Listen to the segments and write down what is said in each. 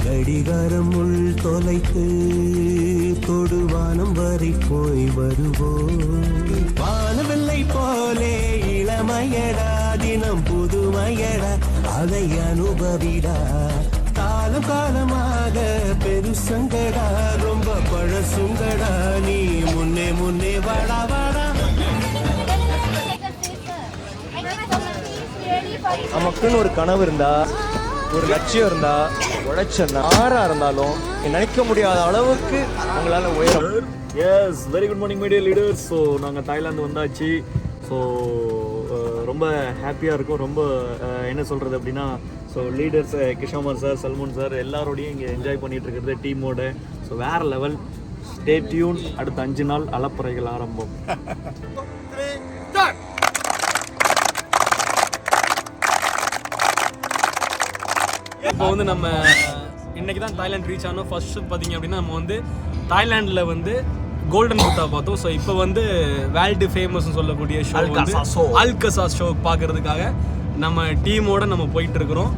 கடிகாரம் உள் தொலைத்து தொடுவானம் வரை போய் வருவோம். வானவில்லை போலே இளமையடா, தினம் புதுமையடா, அதை அனுபவிடா. காலம் காலமாக பெருசங்கடா, ரொம்ப பழசுங்கடா, நீ முன்னே முன்னே வாடா வாடா. நமக்குன்னு ஒரு கனவு இருந்தா, ஒரு லட்சியம் இருந்தா, உழைச்ச ஆறா இருந்தாலும் நினைக்க முடியாத அளவுக்கு உங்களால உயரம். Yes, very good morning media leaders. So நாங்கள் தாய்லாந்து வந்தாச்சு. ஸோ ரொம்ப ஹாப்பியாக இருக்கும். ரொம்ப என்ன சொல்கிறது அப்படின்னா, ஸோ லீடர்ஸ் கிஷோமர் சார், சல்மோன் சார் எல்லாரோடையும் இங்கே என்ஜாய் பண்ணிகிட்டு இருக்கிறது டீமோட. ஸோ வேறு லெவல். Stay tune. அடுத்த 5 நாள் அலப்பறைகள் ஆரம்பம். இப்போ வந்து நம்ம இன்னைக்கு தான் தாய்லாந்து ரீச் ஆனோம். ஃபர்ஸ்ட் பார்த்தீங்க அப்படின்னா நம்ம வந்து தாய்லாண்டில் வந்து கோல்டன் புத்தா பார்த்தோம். ஸோ இப்போ வந்து வேர்ல்டு ஃபேமஸ்னு சொல்லக்கூடிய ஷோ அல்கசா ஷோ பார்க்கறதுக்காக நம்ம டீமோட நம்ம போயிட்டு இருக்கிறோம்.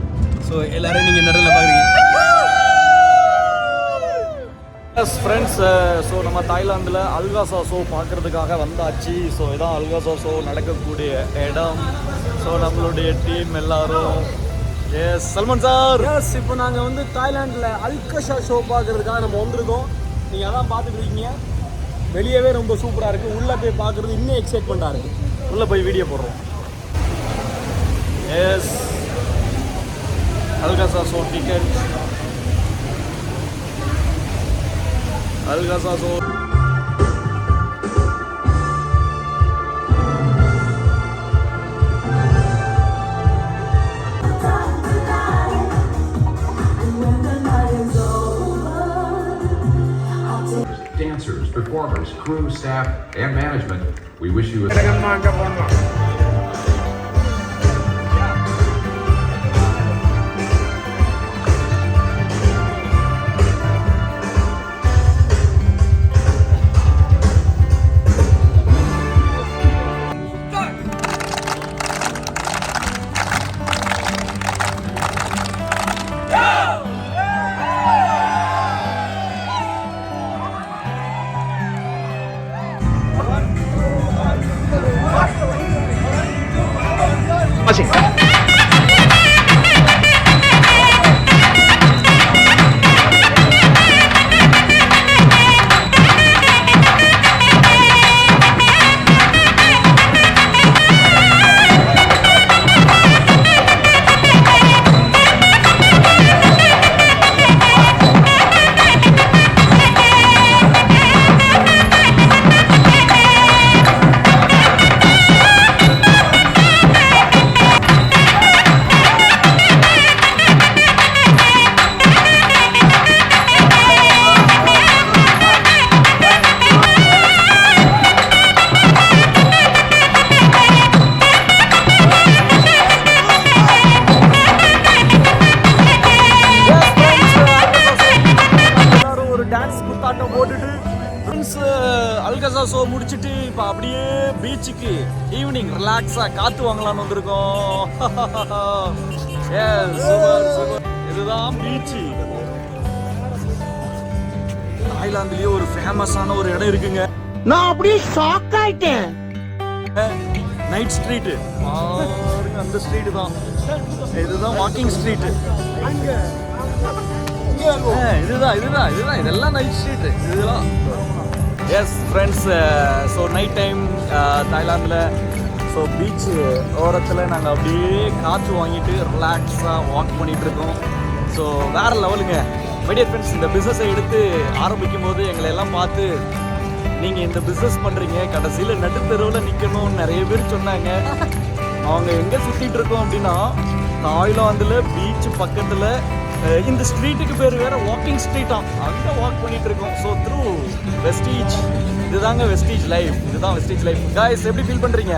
ஸோ எல்லாரும் நீங்கள் இந்த இடத்துல பார்க்குறீங்க. எஸ் ஃப்ரெண்ட்ஸ், ஸோ நம்ம தாய்லாந்தில் அல்காசா ஷோ பார்க்குறதுக்காக வந்தாச்சு. ஸோ இதான் அல்காசா ஷோ நடக்கக்கூடிய இடம். ஸோ நம்மளுடைய டீம் எல்லாரும். S Salman sir. எஸ், இப்போ நாங்கள் வந்து தாய்லாண்டில் அல்கசா ஷோ பார்க்கறதுக்காக நம்ம வந்திருக்கோம். நீங்கள் அதான் பார்த்துட்டு இருக்கீங்க. வெளியவே ரொம்ப சூப்பராக இருக்குது. உள்ளே போய் பார்க்குறது இன்னும் எக்ஸைட்மெண்ட்டாக இருக்குது. உள்ளே போய் வீடியோ போடுறோம். Yes, Alcazar show ticket. Alcazar show dancers, performers, crew, staff, and management, we wish you a Alcazar show முடிச்சுட்டு இப்போ அப்படியே பீச்சுக்கு ஈவினிங் ரிலாக்ஸாக காற்று வாங்கலான்னு வந்திருக்கோம். இதுதான் பீச்சு. தாய்லாந்துலேயே ஒரு ஃபேமஸான ஒரு இடம் இருக்குங்க. நான் அப்படியே ஷாக் ஆயிட்டேன். நைட் ஸ்ட்ரீட்டு பாருங்க, அந்த ஸ்ட்ரீட்டு தான். இதுதான் வாக்கிங் ஸ்ட்ரீட்டு. இதெல்லாம் நைட் ஸ்ட்ரீட்டு இதெல்லாம். S friends, so night time தாய்லாந்தில் ஸோ பீச்சு ஓரத்தில் நாங்கள் அப்படியே காற்று வாங்கிட்டு ரிலாக்ஸாக வாக் பண்ணிகிட்ருக்கோம். ஸோ வேறு லெவலுங்க. மைடியர் ஃப்ரெண்ட்ஸ், இந்த பிஸ்னஸை எடுத்து ஆரம்பிக்கும் போது எங்களை எல்லாம் பார்த்து நீங்கள் இந்த பிஸ்னஸ் பண்ணுறீங்க, கடைசியில் நடுத்தெருவில் நிற்கணும்னு நிறைய பேர் சொன்னாங்க. அவங்க எங்கே சுற்றிட்டு இருக்கோம் அப்படின்னா, தாய்லாந்தில் பீச்சு பக்கத்தில் இந்த ஸ்ட்ரீட்டுக்கு பேர் வேற வாக்கிங் ஸ்ட்ரீட்டா, அங்கே வாக் பண்ணிட்டு இருக்கோம். So through Vestige. இதுதாங்க வெஸ்டீஜ் லைஃப். இதுதான் வெஸ்டீஜ் லைஃப். காய்ஸ், எப்படி ஃபீல் பண்ணுறீங்க?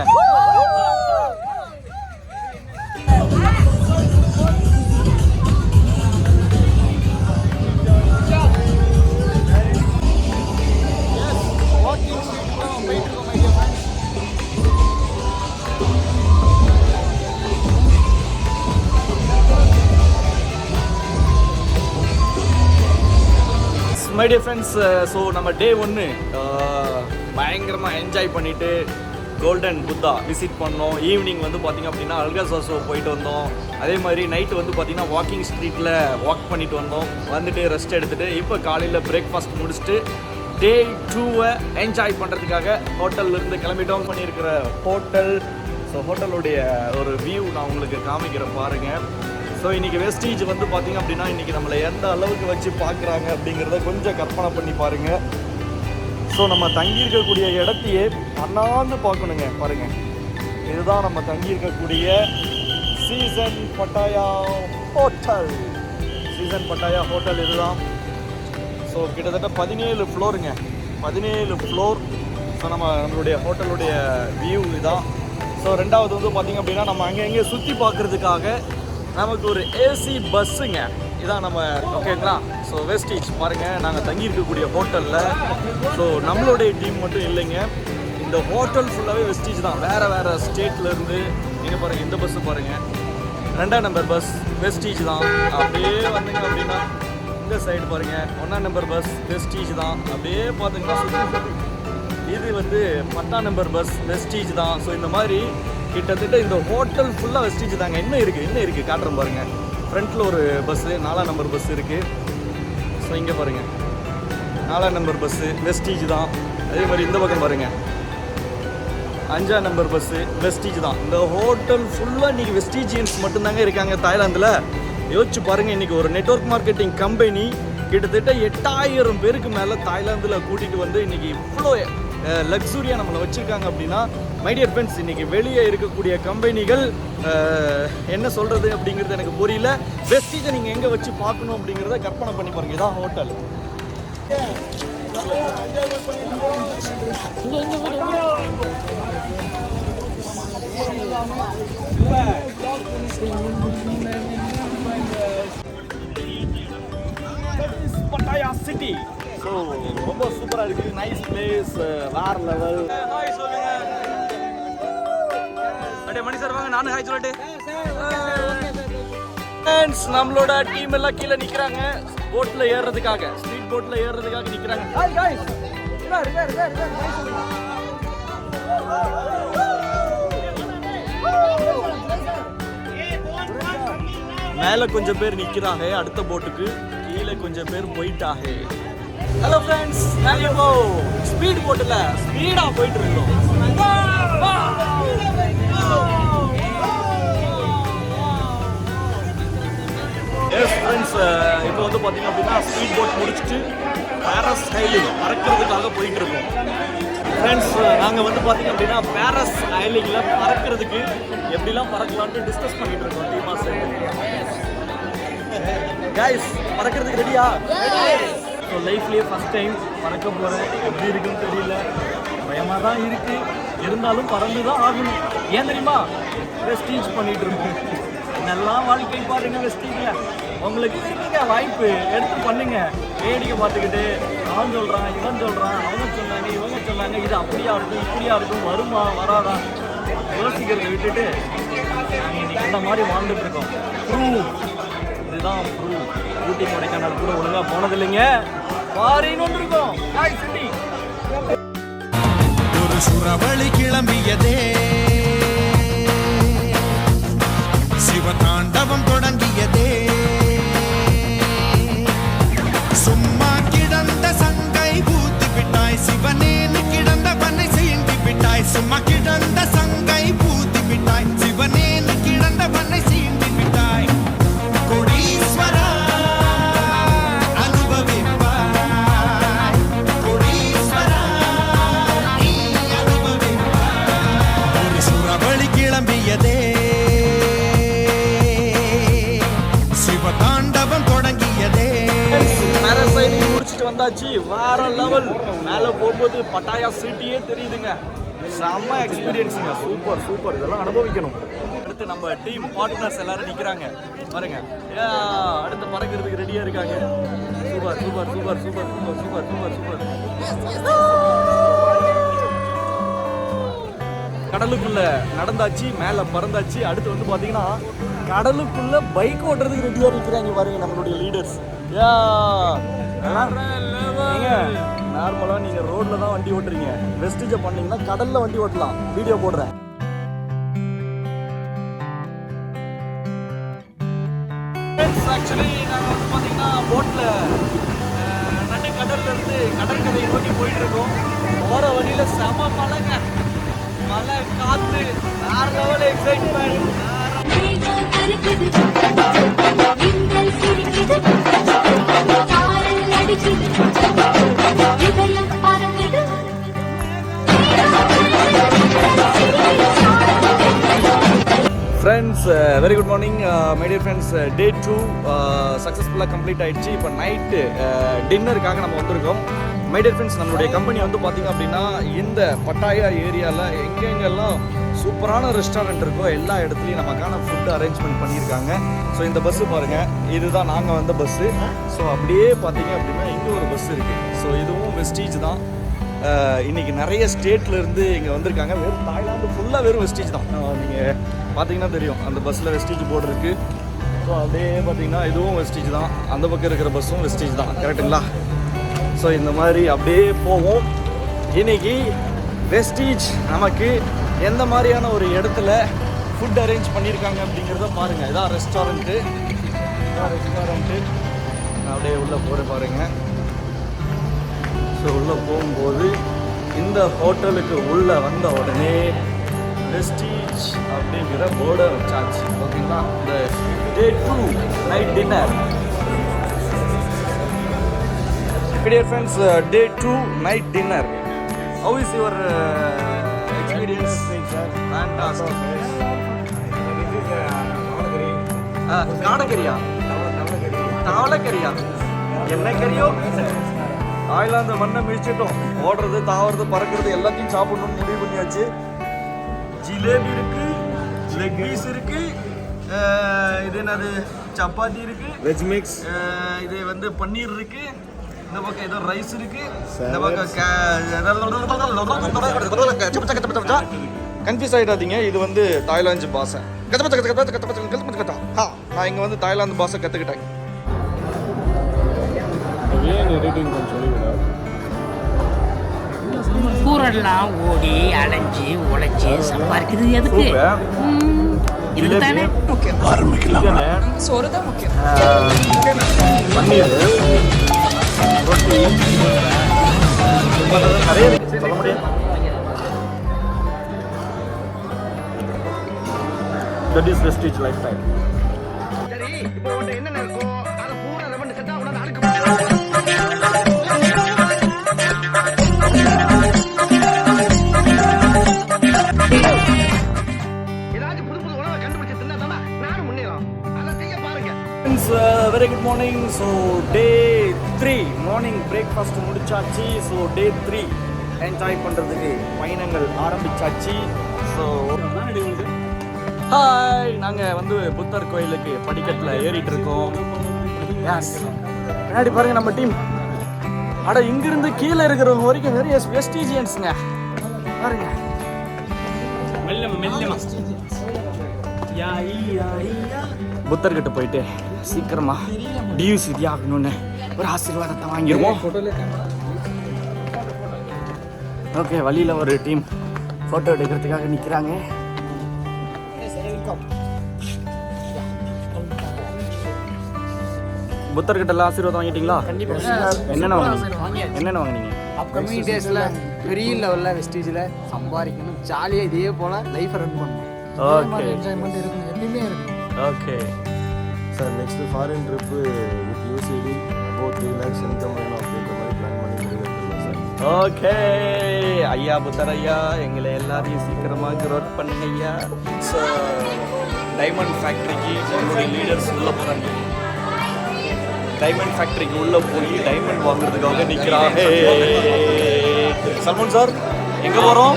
மை டியர் ஃப்ரெண்ட்ஸ், ஸோ நம்ம டே 1 பயங்கரமாக என்ஜாய் பண்ணிவிட்டு கோல்டன் புத்தா விசிட் பண்ணோம். ஈவினிங் வந்து பார்த்திங்க அப்படின்னா அல்காசாசோ போயிட்டு வந்தோம். அதே மாதிரி நைட்டு வந்து பார்த்திங்கன்னா வாக்கிங் ஸ்ட்ரீட்டில் வாக் பண்ணிட்டு வந்தோம். வந்துட்டு ரெஸ்ட் எடுத்துகிட்டு இப்போ காலையில் பிரேக்ஃபாஸ்ட் முடிச்சுட்டு டே 2 என்ஜாய் பண்ணுறதுக்காக ஹோட்டல்லேருந்து கிளம்பிட்டோம். பண்ணியிருக்கிற ஹோட்டல், ஸோ ஹோட்டலுடைய ஒரு வியூ நான் உங்களுக்கு காமிக்கிறேன் பாருங்கள். ஸோ இன்றைக்கி வெஸ்டீஜ் வந்து பார்த்திங்க அப்படின்னா இன்றைக்கி நம்மளை எந்த அளவுக்கு வச்சு பார்க்குறாங்க அப்படிங்கிறத கொஞ்சம் கற்பனை பண்ணி பாருங்கள். ஸோ நம்ம தங்கியிருக்கக்கூடிய இடத்தையே அண்ணாந்து பார்க்கணுங்க. பாருங்கள், இதுதான் நம்ம தங்கியிருக்கக்கூடிய Season Pattaya hotel. Season Pattaya hotel இதுதான். ஸோ கிட்டத்தட்ட 17 ஃப்ளோருங்க, 17 ஃப்ளோர். ஸோ நம்மளுடைய ஹோட்டலுடைய வியூ இதுதான். ஸோ ரெண்டாவது வந்து பார்த்திங்க அப்படின்னா நம்ம அங்கே சுற்றி பார்க்குறதுக்காக நமக்கு ஒரு ஏசி பஸ்ஸுங்க. இதான் நம்ம ஓகேங்களா. ஸோ வெஸ்டீஜ் பாருங்கள், நாங்கள் தங்கியிருக்கக்கூடிய ஹோட்டலில். ஸோ நம்மளுடைய டீம் மட்டும் இல்லைங்க, இந்த ஹோட்டல் ஃபுல்லாகவே வெஸ்டீஜ் தான். வேறு ஸ்டேட்லேருந்து நீங்கள் பாருங்கள், இந்த பஸ்ஸு பாருங்கள், 2ஆம் நம்பர் பஸ் வெஸ்டீஜ் தான். அப்படியே வந்தீங்க அப்படின்னா இந்த சைடு பாருங்கள், 1ஆம் நம்பர் பஸ் வெஸ்டீஜ் தான். அப்படியே பார்த்தீங்கன்னா இது வந்து 10ஆம் நம்பர் பஸ் வெஸ்டீஜ் தான். ஸோ இந்த மாதிரி கிட்டத்தட்ட இந்த ஹோட்டல் ஃபுல்லாக வெஸ்டீஜ் தாங்க. என்ன இருக்குது காட்டுறேன் பாருங்கள். ஃப்ரண்ட்டில் ஒரு பஸ்ஸு 4ஆம் நம்பர் பஸ் இருக்குது. ஸோ இங்கே பாருங்கள், 4ஆம் நம்பர் பஸ்ஸு வெஸ்டீஜ் தான். அதே மாதிரி இந்த பக்கம் பாருங்கள், 5ஆம் நம்பர் பஸ்ஸு வெஸ்டீஜ் தான். இந்த ஹோட்டல் ஃபுல்லாக இன்றைக்கி வெஸ்டீஜியன்ஸ் மட்டும்தாங்க இருக்காங்க தாய்லாந்தில். யோசிச்சு பாருங்கள், இன்றைக்கி ஒரு நெட்வொர்க் மார்க்கெட்டிங் கம்பெனி கிட்டத்தட்ட 8000 பேருக்கு மேலே தாய்லாந்தில் கூட்டிகிட்டு வந்து இன்றைக்கி இவ்வளோ லக்ஸுரியாக நம்மளை வச்சுருக்காங்க அப்படின்னா, மை டியர் ஃப்ரெண்ட்ஸ், இன்றைக்கி வெளியே இருக்கக்கூடிய கம்பெனிகள் என்ன சொல்கிறது அப்படிங்கிறது எனக்கு புரியல. வெஸ்டீஜை நீங்கள் எங்கே வச்சு பார்க்கணும் அப்படிங்கிறத கற்பனை பண்ணி பாருங்கள். இதான் ஹோட்டல். பட்டாயா சிட்டி. ஸோ ரொம்ப சூப்பராக இருக்குது, நைஸ் பிளேஸ், வேற லெவல். ஹாய் சொல்லுங்க. அடே மணி சார் வாங்க, நானும் ஹாய் சொல்லட்டு. ஃப்ரெண்ட்ஸ், நம்மளோட டீம் எல்லாம் கீழே நிற்கிறாங்க போட்டில் ஏறுறதுக்காக, ஸ்பீட் போட்டில் ஏறுறதுக்காக நிற்கிறாங்க. Hi guys. மேலே கொஞ்சம் பேர் நிற்கிறாங்க அடுத்த போட்டுக்கு, கீழே கொஞ்சம் பேர் போயிட்டாங்க. ஹலோ ஃப்ரெண்ட்ஸ், நாங்கள் இப்போ ஸ்பீட் போட்டில் ஸ்பீடாக போயிட்டு இருக்கோம். எஸ் ஃப்ரெண்ட்ஸ், இப்போ வந்து பார்த்தீங்க அப்படின்னா ஸ்பீட் போட் முடிச்சுட்டு பேரஸ் ஐலிங் பறக்கிறதுக்காக போயிட்டு இருக்கோம். ஃப்ரெண்ட்ஸ், நாங்கள் வந்து பார்த்தீங்க அப்படின்னா பேரஸ் ஐலிங்கில் பறக்கிறதுக்கு எப்படிலாம் பறக்கலான்ட்டு டிஸ்கஸ் பண்ணிட்டு இருக்கோம் டீமா சேர்ந்து. கைஸ், பறக்கிறதுக்கு ரெடியா? ஸோ லைஃப்லேயே ஃபஸ்ட் டைம் பறக்க போகிறேன். எப்படி இருக்குன்னு தெரியல, பயமாக தான் இருக்குது. இருந்தாலும் பறந்து தான் ஆகணும். ஏன் தெரியுமா? வெஸ்டீஜ் பண்ணிகிட்டு இருக்கோம். நல்லா வாழ்க்கை பாருங்க வெஸ்டீஜில். உங்களுக்கு இருக்குங்க வாய்ப்பு, எடுத்து பண்ணுங்க. வேடிக்கை பார்த்துக்கிட்டு அவன் சொல்கிறான், இவன் சொல்கிறான், அவங்க சொன்னாங்க, இவங்க சொன்னாங்க, இது அப்படியா இருக்கும், இப்படியா இருக்கும், வருமா வராதா யோசிக்கிறத விட்டுட்டு நாங்கள் இன்னைக்கு இந்த மாதிரி வாழ்ந்துட்டு இருக்கோம். இதுதான் ப்ரூவ். ஊட்டி கொடைக்கானல் கூட ஒழுங்காக போனது இல்லைங்க, பாரின்னு வந்திருக்கோம். சிட்டி ஒரு சுறவழி கிளம்பியதே, சிவதாண்டவம் தொடங்கியதே, சும்மா கிடந்த சங்கை பூத்து விட்டாய், சிவனேன்னு கிடந்தவனை சீண்டி விட்டாய். சும்மா கிடந்த சங்கை பூத்து விட்டாய், சிவனேன்னு கிடந்தவனை சீண்டி விட்டாய். கோடீஸ்வரா அனுபவிப்பாய், கோடீஸ்வரா நீ அனுபவிப்பாய். ஒரு சுறவழி கிளம்பியதே, சிவதாண்டவம் தொடங்கியதே. பேரசைலிங் முடிச்சுட்டு வந்தாச்சு, வேற லெவல். மேலே போகும்போது பட்டாயா சிட்டியே தெரியுதுங்க. செம்ம எக்ஸ்பீரியன்ஸுங்க, சூப்பர் சூப்பர். இதெல்லாம் அனுபவிக்கணும். அடுத்து நம்ம டீம் பார்ட்னர்ஸ் எல்லாரும் நிற்கிறாங்க பாருங்க. அடுத்து பறக்கிறதுக்கு ரெடியாக இருக்காங்க. Super super super super super super super super. கடலுக்குள்ள நடந்தாச்சு, மேலே பறந்தாச்சு. அடுத்து வந்து பார்த்தீங்கன்னா கடலுக்குள்ள பைக் ஓட்டுறதுக்கு ரெடியாக இருக்கிறாங்க பாருங்க நம்மளுடைய லீடர்ஸ். நார்மலாக நீங்கள் ரோட்டில் தான் வண்டி ஓட்டுறீங்க, வெஸ்டேஜை பண்ணீங்கன்னா கடலில் வண்டி ஓட்டலாம். வீடியோ போடுறேன். ஆக்சுவலி நாங்கள் வந்து பார்த்தீங்கன்னா போட்டில் கடல்லேருந்து கடற்கரையை நோக்கி போயிட்டு இருக்கோம். போகிற வழியில் செம மழைங்க, மழை காற்று, வேற level excitement. Friends, very good morning my dear friends. Day 2 சக்ஸஸ்ஃபுல்லாக கம்ப்ளீட் ஆகிடுச்சு. இப்போ நைட்டு டின்னருக்காக நம்ம வந்திருக்கோம். மை டியர் ஃப்ரெண்ட்ஸ், நம்மளுடைய கம்பெனி வந்து பார்த்திங்க அப்படின்னா இந்த பட்டாயா ஏரியாவில் எங்கெங்கெல்லாம் சூப்பரான ரெஸ்டாரண்ட் இருக்கோ எல்லா இடத்துலையும் நமக்கான ஃபுட்டு அரேஞ்ச்மெண்ட் பண்ணியிருக்காங்க. ஸோ இந்த பஸ்ஸு பாருங்கள், இதுதான் நாங்கள் வந்த பஸ்ஸு. ஸோ அப்படியே பார்த்தீங்க அப்படின்னா இங்கே ஒரு பஸ் இருக்குது. ஸோ இதுவும் வெஸ்டீஜ் தான். இன்றைக்கி நிறைய ஸ்டேட்லேருந்து இங்கே வந்திருக்காங்க. வெறும் தாய்லாந்து ஃபுல்லாக வெறும் வெஸ்டீஜ் தான். நீங்கள் பார்த்தீங்கன்னா தெரியும், அந்த பஸ்ஸில் வெஸ்டீஜ் போர்டு இருக்குது. ஸோ அப்படியே பார்த்தீங்கன்னா இதுவும் வெஸ்டீஜ் தான், அந்த பக்கம் இருக்கிற பஸ்ஸும் வெஸ்டீஜ் தான். கரெக்டுங்களா? ஸோ இந்த மாதிரி அப்படியே போவோம். இன்றைக்கி வெஸ்டீஜ் நமக்கு எந்த மாதிரியான ஒரு இடத்துல ஃபுட் அரேஞ்ச் பண்ணியிருக்காங்க அப்படிங்கிறத பாருங்கள். இதான் ரெஸ்டாரண்ட்டு. நான் அப்படியே உள்ளே போகிற பாருங்கள். ஸோ உள்ளே போகும்போது இந்த ஹோட்டலுக்கு உள்ளே வந்த உடனே வெஸ்டீஜ் அப்படிங்கிற போர்டை வச்சாச்சு. ஓகேங்களா? இந்த டே 2 night dinner. Dear friends, day 2 night dinner. How is your experience? Fantastic. காடக்கரியா? தவளக்கரியா? என்ன கறியோ? தாய்லாந்து மண்ணை மிதிச்சிட்டோம். ஓடுறது, தாவறது, பறக்கிறது எல்லாத்தையும் சாப்பிடணும்னு முடிவு பண்ணியாச்சு. ஜிலேபி இருக்கு, லெக் பீஸ் இருக்கு, இது என்னது சப்பாத்தி இருக்கு, வெஜ் மிக்ஸ், இது வந்து பன்னீர் இருக்கு, இந்த பக்கம் ஏதோ ரைஸ் இருக்கு, இந்த பக்கம் கன்ஃபியூஸ் ஆகிடாதீங்க. இது வந்து தாய்லாந்து பாஷை. நான் இங்கே வந்து தாய்லாந்து பாஷை கற்றுக்கிட்டேன். கூரெல்லாம் ஓடி அலைஞ்சி உழைச்சி சம்பாதிக்கிறது எதுக்கு? இதுதானே ஆரம்பிக்கலாம். சோறு தான் முக்கியம். பன்னீர், ரொட்டி, நிறைய சொல்ல முடியும். That is Vestige lifestyle. சரி, இப்போ உன்கிட்ட என்னென்ன இருக்கோ அதை பூரா ரெவண்ட் செட்டா உடனே அழுக்கு. ஏதாச்சும் புது புது உணவை கண்டுபிடிச்சு தின்னா தானே நானும் முன்னேறும். அதை செய்ய பாருங்க. Very good morning. So day 3 morning breakfast முடிச்சாச்சு. ஸோ டே 3 என்ஜாய் பண்ணுறதுக்கு பயணங்கள் ஆரம்பிச்சாச்சு. ஸோ ஹாய், நாங்கள் வந்து புத்தர் கோயிலுக்கு படிக்கட்டில் ஏறிட்டு இருக்கோம். பின்னாடி பாருங்க நம்ம டீம். அட, இங்கிருந்து கீழே இருக்கிறவங்க வரைக்கும் நிறைய வெஸ்டீஜியன்ஸுங்க பாருங்க. புத்தர்கிட்ட போயிட்டு சீக்கிரமா டியூஸ் விதி ஆகணும்னு ஒரு ஆசீர்வாதத்தை வாங்கிடுவோம். ஓகே, வழியில் ஒரு டீம் ஃபோட்டோ எடுக்கிறதுக்காக நிற்கிறாங்க. புத்தர்கிட்ட எல்லாம் ஆசீர்வாதம் வாங்கிட்டீங்களா? என்னென்ன வாங்கினீங்க? அப்கமிங் டேஸில் பெரிய லெவலில் வெஸ்டேஜில் சம்பாதிக்கணும், ஜாலியாக இதே போல் லைஃப்பை ரன் பண்ணணும். ஓகே, என்ஜாய்மெண்ட் இருக்கணும், எப்பயுமே இருக்கணும். Okay sir, next foreign trip with UCD about 3 lakhs income வேணும் அப்படின்ற மாதிரி பிளான் பண்ணி முடிவெடுத்துருக்கோம் சார். ஓகே ஐயா, புத்தர் ஐயா, எங்களை எல்லாரையும் சீக்கிரமாக க்ரோத் பண்ணுங்க ஐயா. ஸோ டைமண்ட் ஃபேக்ட்ரிக்கு நம்மளுடைய லீடர்ஸ் உள்ளே போகிறாங்க. டைமண்ட் ஃபேக்ட்ரிக்கு உள்ளே போய் டைமண்ட் வாங்குறதுக்காக நிற்கிறாங்க. சல்மான் சார், எங்கே போகிறோம்?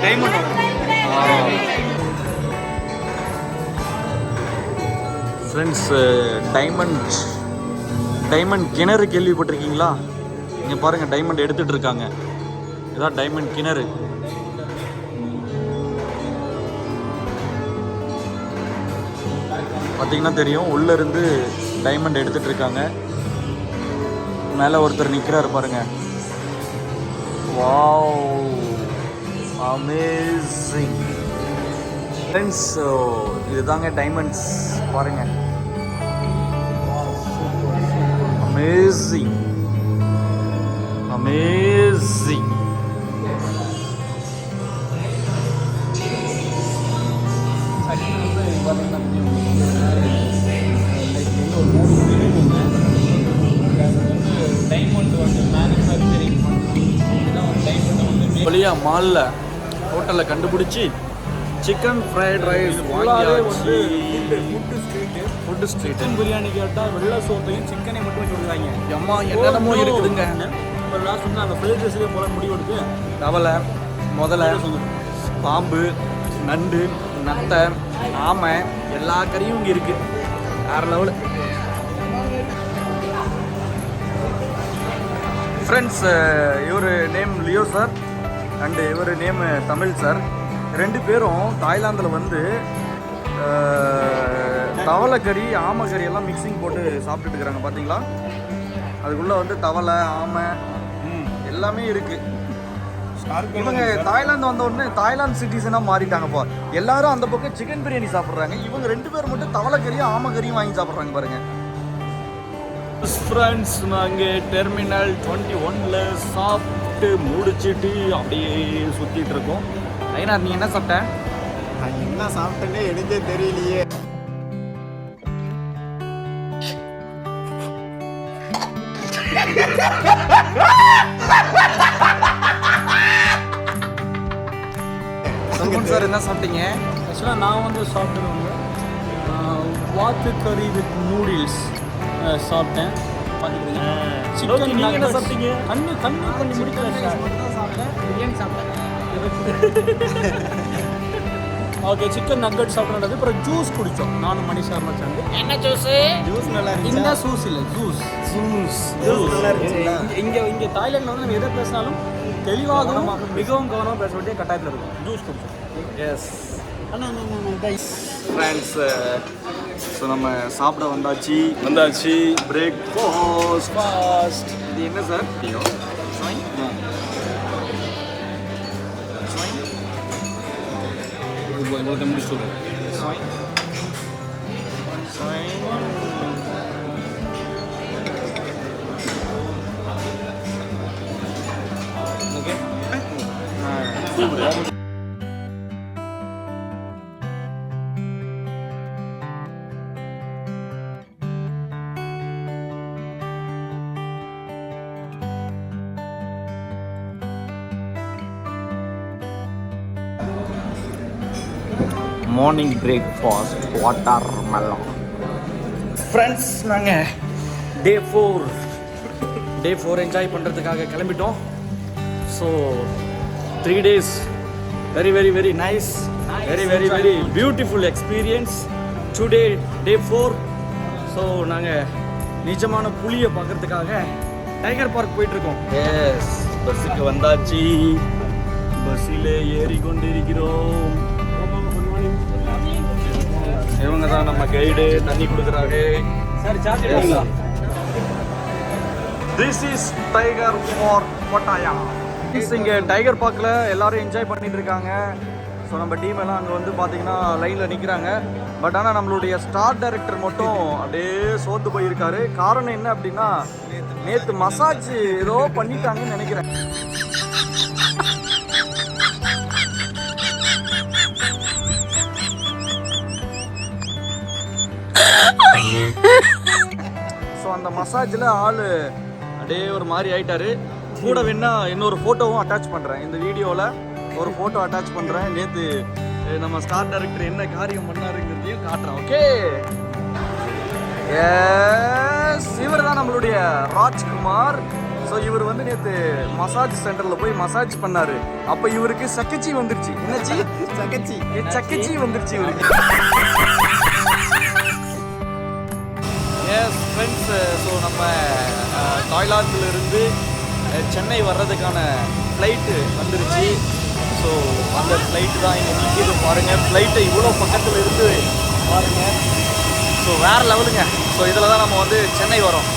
டைமண்ட். ஃப்ரெண்ட்ஸ், டைமண்ட் கிணறு கேள்விப்பட்டிருக்கீங்களா? இங்கே பாருங்கள், டைமண்ட் எடுத்துகிட்டு இருக்காங்க. இதான் டைமண்ட் கிணறு. பார்த்தீங்கன்னா தெரியும், உள்ளேருந்து டைமண்ட் எடுத்துகிட்டு இருக்காங்க. மேலே ஒருத்தர் நிற்கிறாரு பாருங்க. Wow, amazing friends. இதுதாங்க டைமண்ட்ஸ் பாருங்க. Amazing amazing. வழியா மாலில் ஹோட்டலில் கண்டுபிடிச்சி சிக்கன் ஃப்ரைட் ரைஸ் வாங்கியாச்சு. Food street. சிக்கன் பிரியாணி கேட்டால் வெள்ளை சோத்தையும் சிக்கனை மட்டும் வச்சு விடுவாங்க. அம்மா என்னென்னமோ இருக்குதுங்க. ஒரு லாஸ்ட் வந்து அந்த ஃப்ரைட் ரைஸ்லேயே போல முடிவு எடுத்து தவளை, முதலை, பாம்பு, நண்டு, நத்தை, ஆமை எல்லா கறியும் இங்கே இருக்குது. வேறு லெவலு. ஃப்ரெண்ட்ஸ், இவர் நேம் லியோ சார் அண்டு இவர் நேம் தமிழ் சார். 2 பேரும் தாய்லாந்தில் வந்து தவளை கறி, ஆமை கறி எல்லாம் மிக்சிங் போட்டு சாப்பிட்டுட்டு இருக்கிறாங்க. பார்த்தீங்களா, அதுக்குள்ளே வந்து தவளை, ஆமை எல்லாமே இருக்குது. இவங்க தாய்லாந்து வந்த உடனே தாய்லாந்து சிட்டிசனாக மாறிட்டாங்கப்பா. எல்லாரும் அந்த பக்கம் சிக்கன் பிரியாணி சாப்பிட்றாங்க. இவங்க 2 பேர் மட்டும் தவளை கறியும் ஆமை கறியும் வாங்கி சாப்பிட்றாங்க பாருங்க. ஃப்ரெண்ட்ஸ், நாங்கள் டெர்மினல் 21ல் சாப்பிட்டு முடிச்சுட்டு அப்படியே சுற்றிட்டு இருக்கோம். ஐயனார், நீ என்ன சாப்பிட்ட? நான் என்ன சாப்பிட்டேன்னே எனக்கே தெரியலையே. சார் என்ன சாப்பிட்டீங்க? ஆக்சுவலாக நான் வந்து சாப்பிட்டது வந்து வாத்து கறி வித் நூடில்ஸ் சாப்பிட்டேன். சிக்கன் நீங்கள் என்ன சாப்பிட்டீங்க? கண்ணு பண்ணி முடிக்கல சார். சாப்பிட்டேன், பிரியாணி சாப்பிட்டேன். ஓகே, சிக்கன் நக்கட் சாப்பிட்றது. அப்புறம் ஜூஸ் குடித்தோம் நானும் மணி சார் சேர்ந்து. என்ன ஜூஸ்? ஜூஸ் நல்லா இந்த ஜூஸ் இல்லை, ஜூஸ் நல்லா இருந்துச்சுங்களா? இங்கே தாய்லாண்டில் வந்து நம்ம எதை பேசினாலும் தெளிவாகவும் மிகவும் கவனமாக பேச வேண்டிய கட்டாயத்தில் இருக்கும். ஜூஸ் குடிச்சோம். எஸ் ஃப்ரெண்ட்ஸ், ஸோ நம்ம சாப்பிட வந்தாச்சு. பிரேக்ஃபாஸ்ட். இது என்ன சார்? முடிச்சு okay. Morning breakfast watermelon. Friends, நாங்கள் டே 4 என்ஜாய் பண்ணுறதுக்காக கிளம்பிட்டோம். So 3 days very very very nice, very very very beautiful experience. Today day 4. So நாங்கள் நிஜமான புலியை பார்க்குறதுக்காக டைகர் பார்க் போயிட்டுருக்கோம். எஸ், பஸ்ஸுக்கு வந்தாச்சு. பஸ்ஸில் ஏறிக்கொண்டிருக்கிறோம். இவங்க தான் நம்ம கைடு, தண்ணி கொடுக்குறாங்க. சார் சார்ஜ் எடுங்களா? This is tiger park Pattaya. இங்கே டைகர் பார்க்கில் எல்லாரும் என்ஜாய் பண்ணிட்டு இருக்காங்க. ஸோ நம்ம டீம் எல்லாம் அங்கே வந்து பார்த்தீங்கன்னா லைனில் நிற்கிறாங்க. பட் ஆனால் நம்மளுடைய ஸ்டார் டைரக்டர் மட்டும் அப்படியே சோர்ந்து போயிருக்காரு. காரணம் என்ன அப்படின்னா, நேற்று மசாஜ் ஏதோ பண்ணிட்டாங்கன்னு நினைக்கிறேன். ஸோ அந்த மசாஜில் ஆள் அப்படியே ஒரு மாதிரி ஆயிட்டாரு. கூட வேணா இன்னொரு ஃபோட்டோவும் அட்டாச் பண்ணுறேன். இந்த வீடியோவில் ஒரு ஃபோட்டோ அட்டாச் பண்ணுறேன். நேற்று நம்ம ஸ்டார் டைரக்டர் என்ன காரியம் பண்ணாருங்கிறதையும் காட்டுறேன். ஓகே, எஸ், இவர் தான் நம்மளுடைய ராஜ்குமார். ஸோ இவர் வந்து நேற்று மசாஜ் சென்டரில் போய் மசாஜ் பண்ணார். அப்போ இவருக்கு சக்கச்சி வந்துருச்சு. என்னச்சி? சக்கச்சி வந்துருச்சு இவருக்கு. எஸ் ஃப்ரெண்ட்ஸ், ஸோ நம்ம தாய்லாந்திலிருந்து சென்னை வர்றதுக்கான ஃப்ளைட்டு வந்துருச்சு. ஸோ அந்த ஃப்ளைட்டு தான் இங்கே நிற்கிது பாருங்கள். ஃப்ளைட்டை இவ்வளோ பக்கத்தில் இருந்து பாருங்கள். ஸோ வேறு லெவலுங்க. ஸோ இதில் தான் நம்ம வந்து சென்னைக்கு வரோம்.